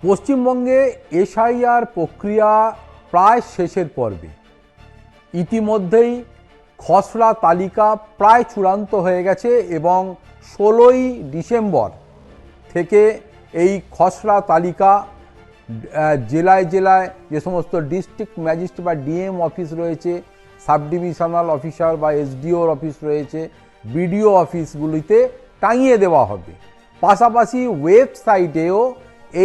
পশ্চিমবঙ্গে এসআইআর প্রক্রিয়া প্রায় শেষের পর্বে। ইতিমধ্যেই খসড়া তালিকা প্রায় চূড়ান্ত হয়ে গেছে এবং 16ই ডিসেম্বর থেকে এই খসড়া তালিকা জেলায় জেলায় যে সমস্ত ডিস্ট্রিক্ট ম্যাজিস্ট্রেট বা ডিএম অফিস রয়েছে, সাব ডিভিশনাল অফিসার বা এসডিওর অফিস রয়েছে, বিডিও অফিসগুলিতে টাঙিয়ে দেওয়া হবে। পাশাপাশি ওয়েবসাইটেও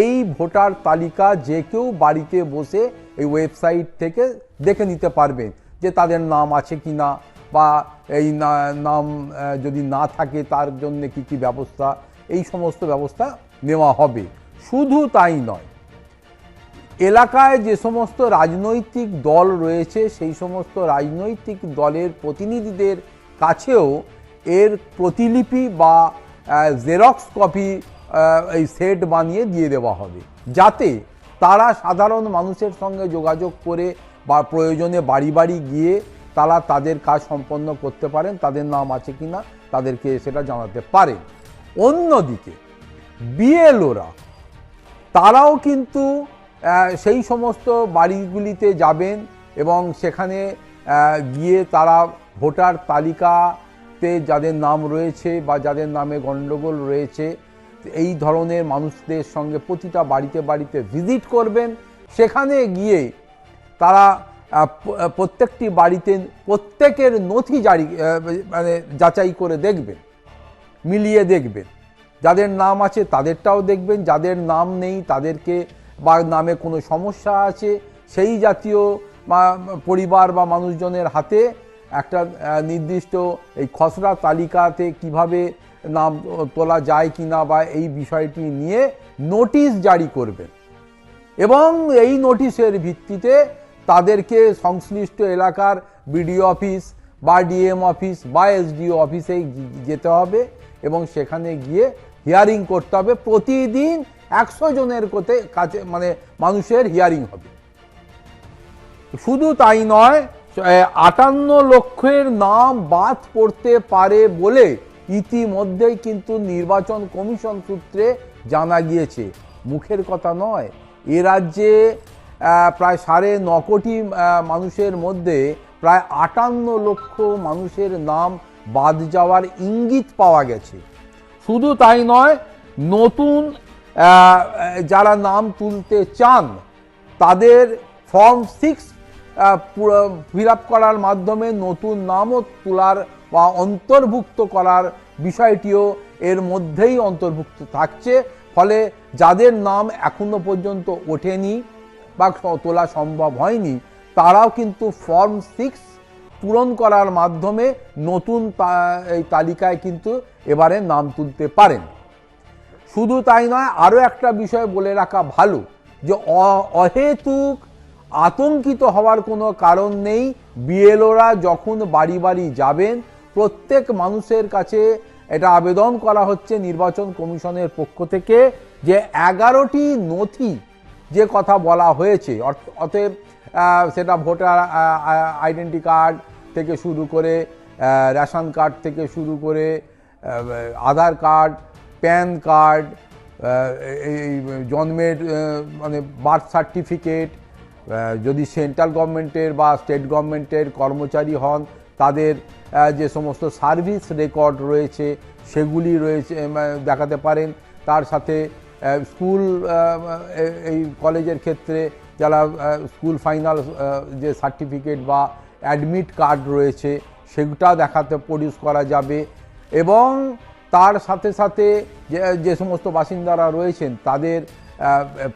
এই ভোটার তালিকা যে কেউ বাড়িতে বসে এই ওয়েবসাইট থেকে দেখে নিতে পারবেন যে তাদের নাম আছে কি না, বা এই নাম যদি না থাকে তার জন্য কি কি ব্যবস্থা, এই সমস্ত ব্যবস্থা নেওয়া হবে। শুধু তাই নয়, এলাকায় যে সমস্ত রাজনৈতিক দল রয়েছে সেই সমস্ত রাজনৈতিক দলের প্রতিনিধিদের কাছেও এর প্রতিলিপি বা জেরক্স কপি এই সেট বানিয়ে দিয়ে দেওয়া হবে, যাতে তারা সাধারণ মানুষের সঙ্গে যোগাযোগ করে বা প্রয়োজনে বাড়ি বাড়ি গিয়ে তারা তাদের কাজ সম্পন্ন করতে পারেন, তাদের নাম আছে কি না তাদেরকে সেটা জানাতে পারেন। অন্যদিকে বিএলওরা তারাও কিন্তু সেই সমস্ত বাড়িগুলিতে যাবেন এবং সেখানে গিয়ে তারা ভোটার তালিকাতে যাদের নাম রয়েছে বা যাদের নামে গণ্ডগোল রয়েছে এই ধরনের মানুষদের সঙ্গে প্রতিটা বাড়িতে বাড়িতে ভিজিট করবেন। সেখানে গিয়ে তারা প্রত্যেকটি বাড়িতে প্রত্যেকের নথি যাচাই করে দেখবেন, মিলিয়ে দেখবেন, যাদের নাম আছে তাদেরটাও দেখবেন, যাদের নাম নেই তাদেরকে বা নামে কোনো সমস্যা আছে সেই জাতীয় পরিবার বা মানুষজনের হাতে একটা নির্দিষ্ট এই খসড়া তালিকাতে কিভাবে নাম তোলা যায় কি না বা এই বিষয়টি নিয়ে নোটিশ জারি করবেন এবং এই নোটিশের ভিত্তিতে তাদেরকে সংশ্লিষ্ট এলাকার বিডিও অফিস বা ডিএম অফিস বা এসডিও অফিসে যেতে হবে এবং সেখানে গিয়ে হিয়ারিং করতে হবে। প্রতিদিন 100 জনের কাছে মানুষের হিয়ারিং হবে। শুধু তাই নয়, 58 লক্ষের নাম বাদ পড়তে পারে বলে ইতিমধ্যেই কিন্তু নির্বাচন কমিশন সূত্রে জানা গিয়েছে। মুখের কথা নয়, এ রাজ্যে প্রায় 9.5 কোটি মানুষের মধ্যে প্রায় 58 লক্ষ মানুষের নাম বাদ যাওয়ার ইঙ্গিত পাওয়া গেছে। শুধু তাই নয়, নতুন যারা নাম তুলতে চান তাদের ফর্ম 6 ফিল আপ করার মাধ্যমে নতুন নামও তোলার বা অন্তর্ভুক্ত করার বিষয়টিও এর মধ্যেই অন্তর্ভুক্ত থাকছে। ফলে যাদের নাম এখনো পর্যন্ত ওঠেনি বা তোলা সম্ভব হয়নি তারাও কিন্তু ফর্ম 6 পূরণ করার মাধ্যমে নতুন এই তালিকায় কিন্তু এবারে নাম তুলতে পারেন। শুধু তাই নয়, আরও একটা বিষয় বলে রাখা ভালো যে অহেতুক আতঙ্কিত হওয়ার কোনো কারণ নেই। বিএলওরা যখন বাড়ি বাড়ি যাবেন প্রত্যেক মানুষের কাছে এটা আবেদন করা হচ্ছে নির্বাচন কমিশনের পক্ষ থেকে যে 11টি নথি যে কথা বলা হয়েছে, অতএব সেটা ভোটার আইডেন্টি কার্ড থেকে শুরু করে রেশন কার্ড থেকে শুরু করে আধার কার্ড, প্যান কার্ড, এই জন্মের বার্থ সার্টিফিকেট, যদি সেন্ট্রাল গভর্নমেন্টের বা স্টেট গভর্নমেন্টের কর্মচারী হন তাদের যে সমস্ত সার্ভিস রেকর্ড রয়েছে সেগুলি রয়েছে দেখাতে পারেন। তার সাথে স্কুল এই কলেজের ক্ষেত্রে যারা স্কুল ফাইনাল যে সার্টিফিকেট বা অ্যাডমিট কার্ড রয়েছে সেটা দেখাতে প্রডিউস করা যাবে এবং তার সাথে সাথে যে সমস্ত বাসিন্দারা রয়েছেন তাদের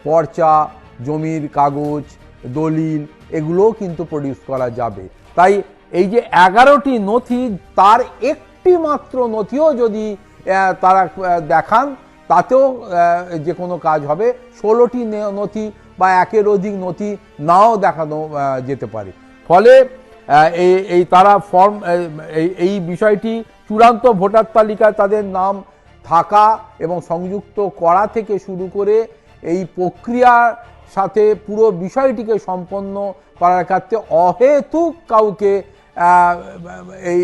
পর্চা, জমির কাগজ, দলিল এগুলোও কিন্তু প্রডিউস করা যাবে। তাই এই যে 11টি নথি তার একটি মাত্র নথিও যদি তারা দেখান তাতেও যে কোনো কাজ হবে। 16টি নথি বা একের অধিক নথি নাও দেখানো যেতে পারে। ফলে এই তারা ফর্ম এই বিষয়টি চূড়ান্ত ভোটার তালিকায় তাদের নাম থাকা এবং সংযুক্ত করা থেকে শুরু করে এই প্রক্রিয়ার সাথে পুরো বিষয়টিকে সম্পন্ন করার ক্ষেত্রে অহেতুক কাউকে এই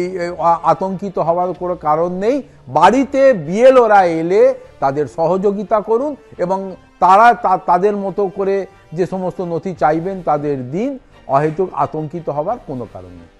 আতঙ্কিত হওয়ার কোনো কারণ নেই। বাড়িতে বিএলওরা এলে তাদের সহযোগিতা করুন এবং তারা তাদের মতো করে যে সমস্ত নথি চাইবেন তাদের দিন, অহেতুক আতঙ্কিত হবার কোনো কারণ নেই।